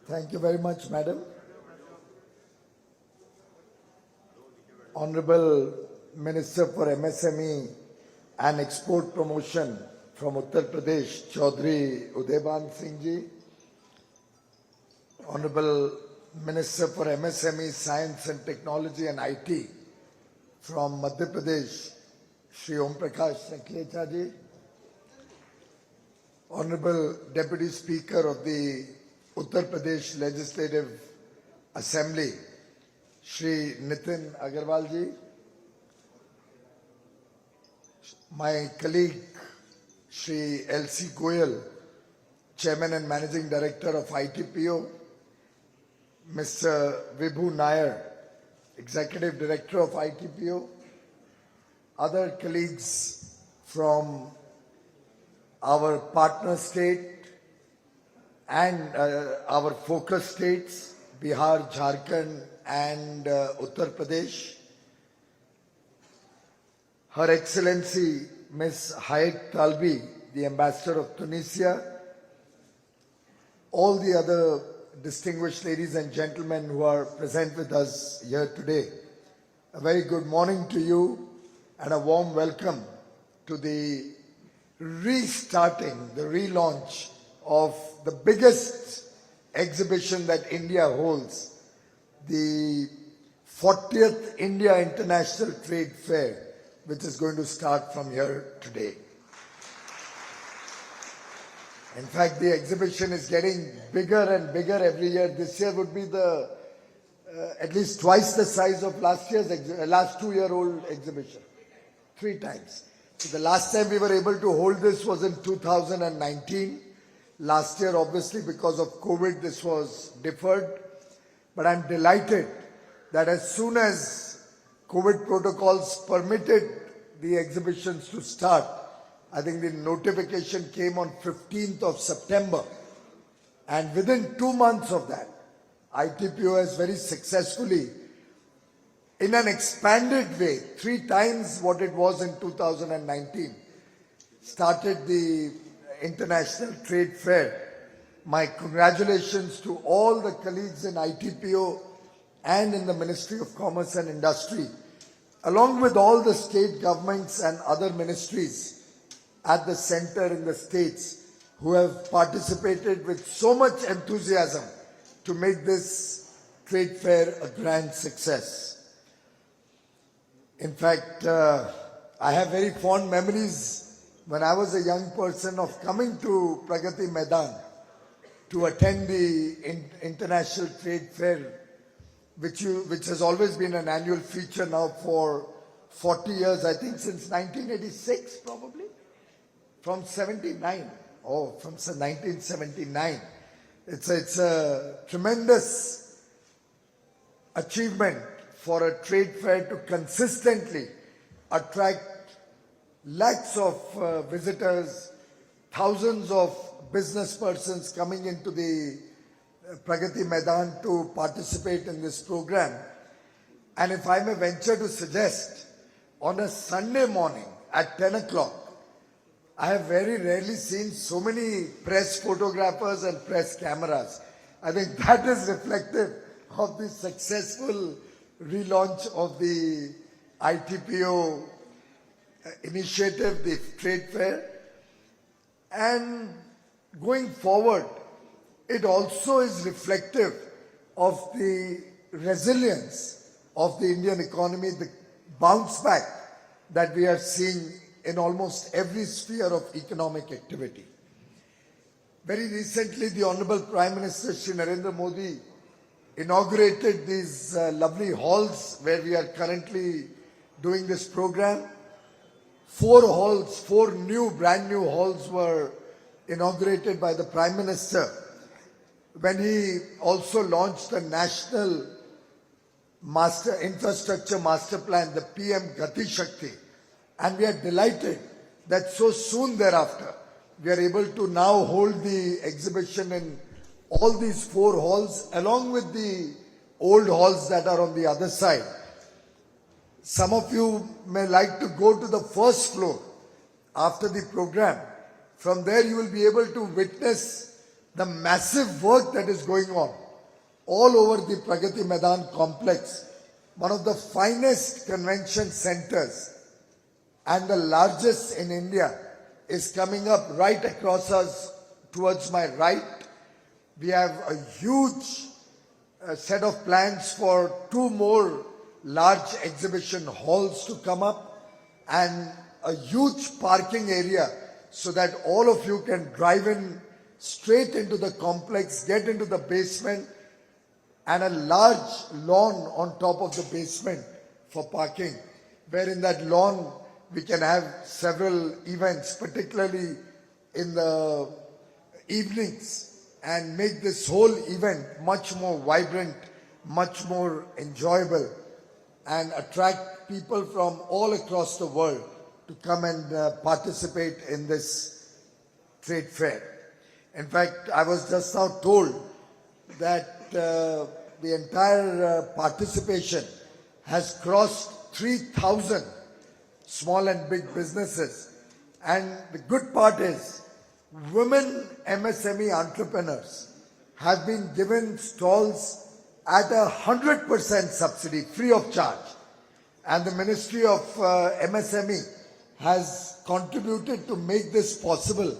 Thank you very much, Madam. Honorable Minister for MSME and Export Promotion from Uttar Pradesh, Chaudhry Udayban Singh Ji. Honorable Minister for MSME, Science and Technology and IT from Madhya Pradesh, Shri Om Prakash Sanklecha Ji. Honorable Deputy Speaker of the Uttar Pradesh Legislative Assembly, Shri Nitin Agarwal Ji. My colleague, Shri L.C. Goyal, Chairman and Managing Director of ITPO, Mr. Vibhu Nair, Executive Director of ITPO, other colleagues from our partner state and our focus states, Bihar, Jharkhand and Uttar Pradesh. Her Excellency Ms. Hayek Talbi, the Ambassador of Tunisia, all the other distinguished ladies and gentlemen who are present with us here today. A very good morning to you and a warm welcome to the restarting, the relaunch of the biggest exhibition that India holds, the 40th India International Trade Fair, which is going to start from here today. In fact, the exhibition is getting bigger and bigger every year. This year would be the at least twice the size of last 2-year-old exhibition, 3 times. So the last time we were able to hold this was in 2019. Last year, obviously, because of COVID, this was deferred. But I'm delighted that as soon as COVID protocols permitted the exhibitions to start, I think the notification came on 15th of September. And within 2 months of that, ITPO has very successfully, in an expanded way, 3 times what it was in 2019, started the International Trade Fair. My congratulations to all the colleagues in ITPO and in the Ministry of Commerce and Industry, along with all the state governments and other ministries at the center in the states who have participated with so much enthusiasm to make this trade fair a grand success. In fact, I have very fond memories when I was a young person of coming to Pragati Maidan to attend the International Trade Fair, which has always been an annual feature now for 40 years, I think since 1986 probably, from 79. Oh, from 1979. It's a tremendous achievement for a trade fair to consistently attract lakhs of visitors, thousands of business persons coming into the Pragati Maidan to participate in this program. And if I may venture to suggest, on a Sunday morning at 10 o'clock, I have very rarely seen so many press photographers and press cameras. I think that is reflective of the successful relaunch of the ITPO initiative, the trade fair. And going forward, it also is reflective of the resilience of the Indian economy, the bounce back that we are seeing in almost every sphere of economic activity. Very recently, the Honorable Prime Minister Shri Narendra Modi inaugurated these lovely halls where we are currently doing this program. 4 halls, 4 brand new halls were inaugurated by the Prime Minister when he also launched the National Infrastructure Master Plan, the PM Gati Shakti. And we are delighted that so soon thereafter, we are able to now hold the exhibition in all these 4 halls, along with the old halls that are on the other side. Some of you may like to go to the first floor after the program. From there, you will be able to witness the massive work that is going on all over the Pragati Maidan complex, one of the finest convention centers and the largest in India, is coming up right across us towards my right. We have a huge set of plans for 2 more large exhibition halls to come up and a huge parking area so that all of you can drive in straight into the complex, get into the basement, and a large lawn on top of the basement for parking, where in that lawn we can have several events, particularly in the evenings, and make this whole event much more vibrant, much more enjoyable, and attract people from all across the world to come and participate in this trade fair. In fact, I was just now told that the entire participation has crossed 3,000 small and big businesses. And the good part is, women MSME entrepreneurs have been given stalls at 100% subsidy, free of charge. And the Ministry of MSME has contributed to make this possible.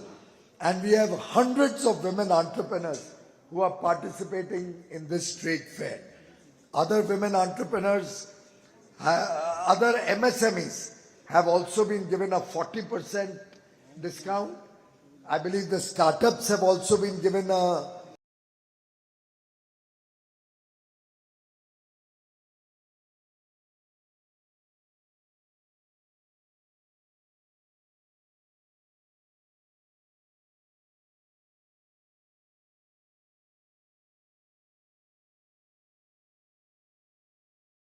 And we have hundreds of women entrepreneurs who are participating in this trade fair. Other women entrepreneurs, other MSMEs have also been given a 40% discount. I believe the startups have also been given a